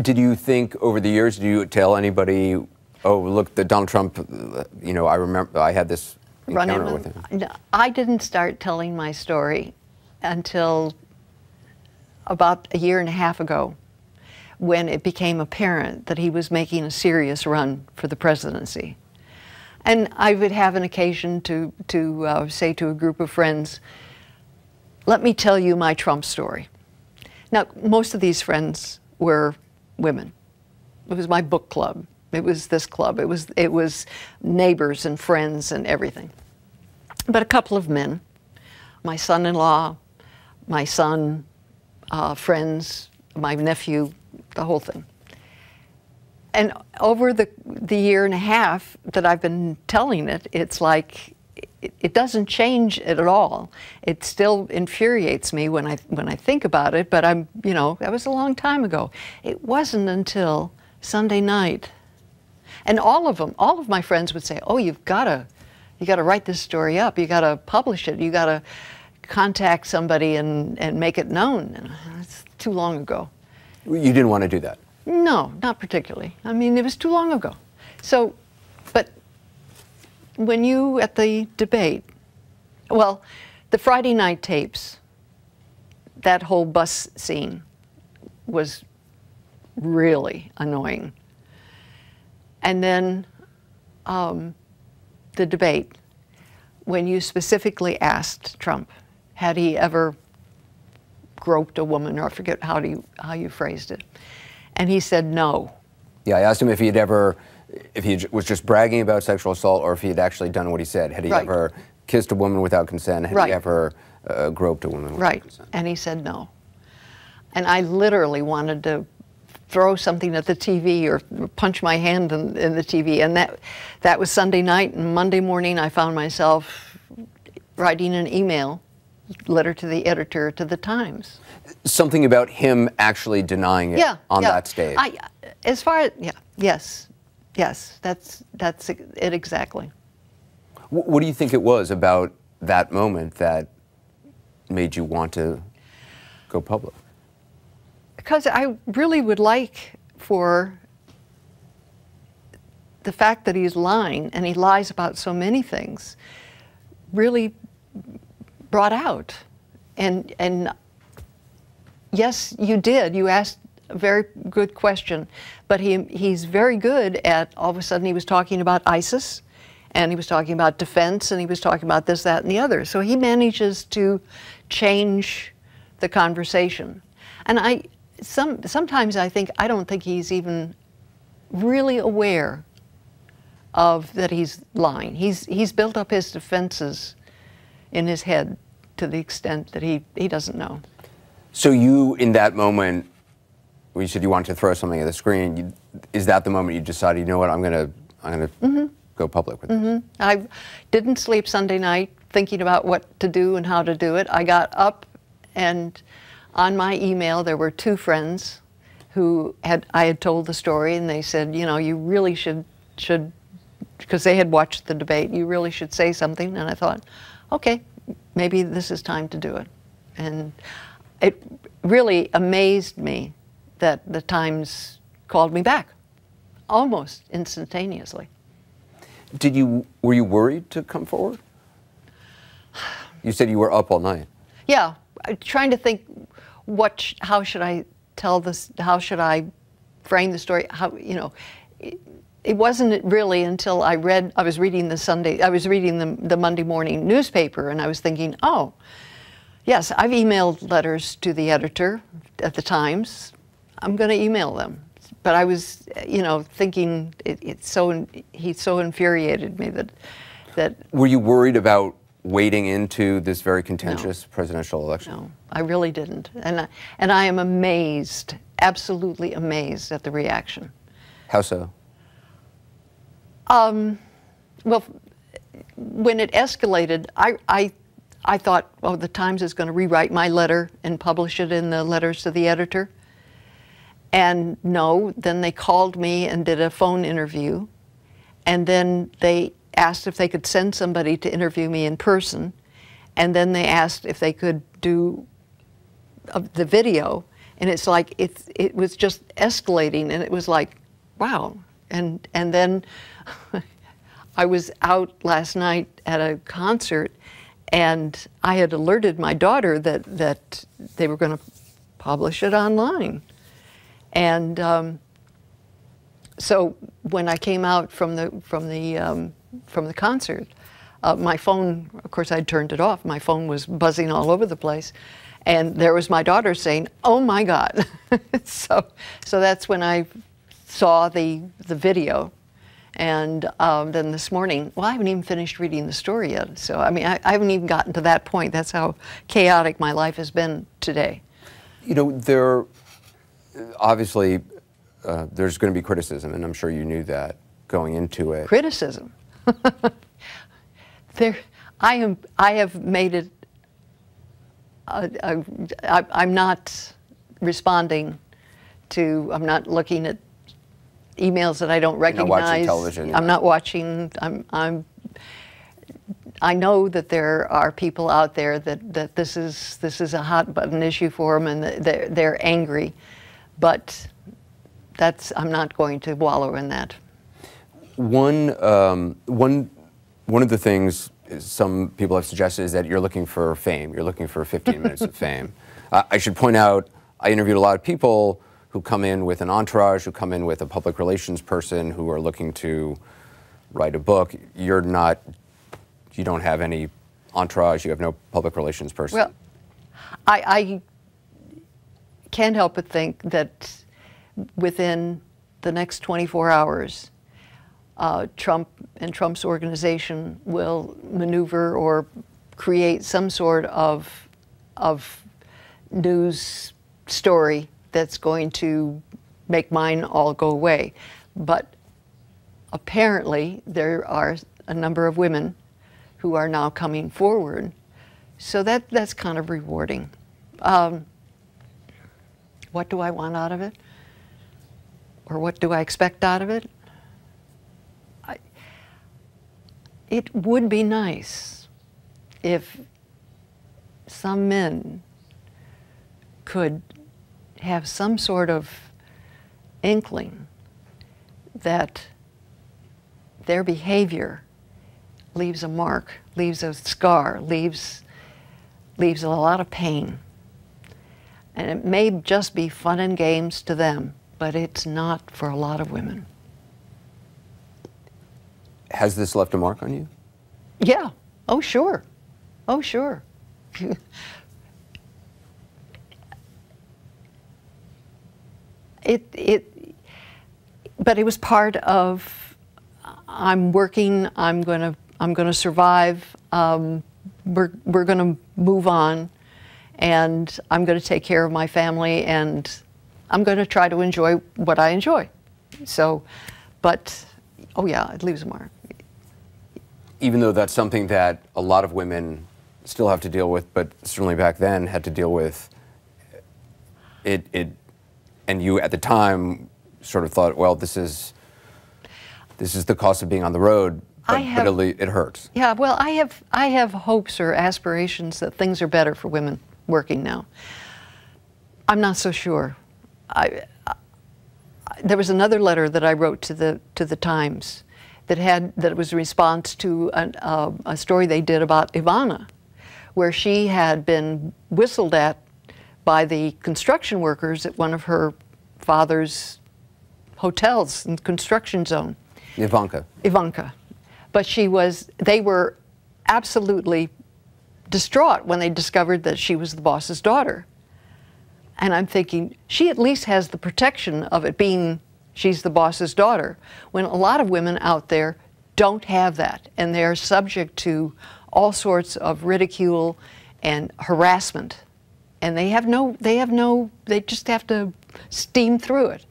Did you think over the years, did you tell anybody, oh, look, the Donald Trump, you know, I remember I had this encounter with him? No, I didn't start telling my story until about a year and a half ago, when it became apparent that he was making a serious run for the presidency. And I would have an occasion to say to a group of friends, let me tell you my Trump story. Now, most of these friends were women. It was my book club. It was this club. It was neighbors and friends and everything. But a couple of men, my son-in-law, my son, friends, my nephew, the whole thing. And over the year and a half that I've been telling it, it's like it doesn't change it at all. It still infuriates me when I think about it, but you know, that was a long time ago. It wasn't until Sunday night. And all of my friends would say, oh, you gotta write this story up, you gotta publish it, you gotta contact somebody and make it known. And it's too long ago. You didn't want to do that? No, not particularly. I mean, it was too long ago. So, but when you, at the debate, well, the Friday night tapes, that whole bus scene was really annoying. And then the debate, when you specifically asked Trump, had he ever groped a woman, or I forget how you phrased it, and he said no. Yeah, I asked him if he was just bragging about sexual assault, or if he had actually done what he said. Had he ever kissed a woman without consent? Had he ever groped a woman without consent? And he said no. And I literally wanted to throw something at the TV or punch my hand in the TV. And that was Sunday night, and Monday morning I found myself writing an email, letter to the editor to the Times. Something about him actually denying it on that stage. Yes, that's it exactly. What do you think it was about that moment that made you want to go public? Because I really would like for the fact that he's lying, and he lies about so many things, really brought out. And yes, you did. You asked a very good question, but he's very good at, all of a sudden he was talking about ISIS, and he was talking about defense, and he was talking about this, that, and the other. So he manages to change the conversation. And sometimes I don't think he's even really aware of that he's lying. He's built up his defenses in his head to the extent that he doesn't know. So you, in that moment, when you said you wanted to throw something at the screen, is that the moment you decided, you know what, I'm gonna go public with this? I didn't sleep Sunday night thinking about what to do and how to do it. I got up, and on my email there were two friends who I had told the story, and they said, you know, you really should, because they had watched the debate, you really should say something. And I thought, okay, maybe this is time to do it. And it really amazed me that the Times called me back almost instantaneously. Were you worried to come forward? You said you were up all night. Yeah, trying to think, how should I tell this? How should I frame the story? How, you know, it wasn't really until I was reading the Monday morning newspaper, and I was thinking, oh, yes, I've emailed letters to the editor at the Times. I'm going to email them. But I was, you know, thinking he so infuriated me that. Were you worried about wading into this very contentious presidential election? No, I really didn't. And I am amazed, absolutely amazed at the reaction. How so? Well, when it escalated, I thought, oh, the Times is going to rewrite my letter and publish it in the letters to the editor. And no, then they called me and did a phone interview. And then they asked if they could send somebody to interview me in person. And then they asked if they could do the video And it's like it was just escalating, and it was like, wow. And then I was out last night at a concert, and I had alerted my daughter that they were going to publish it online. And so when I came out from the concert, my phone, of course, I'd turned it off. My phone was buzzing all over the place, and there was my daughter saying, "Oh my God!" so that's when I saw the video, and then this morning, well, I haven't even finished reading the story yet. So I mean, I haven't even gotten to that point. That's how chaotic my life has been today. You know, there obviously there's going to be criticism, and I'm sure you knew that going into it. Criticism. I have made it. I'm not responding to. I'm not looking at emails that I don't recognize. You're not watching television. I'm not watching. I know that there are people out there that this is a hot button issue for them, and they're angry, but I'm not going to wallow in that. One of the things some people have suggested is that you're looking for fame. You're looking for 15 minutes of fame. I should point out, I interviewed a lot of people who come in with an entourage, who come in with a public relations person, who are looking to write a book. You're not, you don't have any entourage, you have no public relations person. Well, I can't help but think that within the next 24 hours, Trump and Trump's organization will maneuver or create some sort of news story that's going to make mine all go away. But apparently there are a number of women who are now coming forward, so that's kind of rewarding. What do I want out of it? Or what do I expect out of it? It would be nice if some men could have some sort of inkling that their behavior leaves a mark, leaves a scar, leaves a lot of pain. And it may just be fun and games to them, but it's not for a lot of women. Has this left a mark on you? Yeah. Oh, sure. Oh, sure. But it was part of, I'm working, I'm gonna survive, we're gonna move on, and I'm gonna take care of my family, and I'm gonna try to enjoy what I enjoy. So, but, oh yeah, it leaves a mark. Even though that's something that a lot of women still have to deal with, but certainly back then had to deal with it, and you at the time sort of thought, well, this is the cost of being on the road, but it hurts. Yeah, well, I have hopes or aspirations that things are better for women working now. I'm not so sure. There was another letter that I wrote to the Times that was a response to a story they did about Ivana, where she had been whistled at by the construction workers at one of her father's hotels in the construction zone. Ivanka. Ivanka. But they were absolutely distraught when they discovered that she was the boss's daughter. And I'm thinking, she at least has the protection of it being she's the boss's daughter, when a lot of women out there don't have that, and they're subject to all sorts of ridicule and harassment. And they just have to steam through it.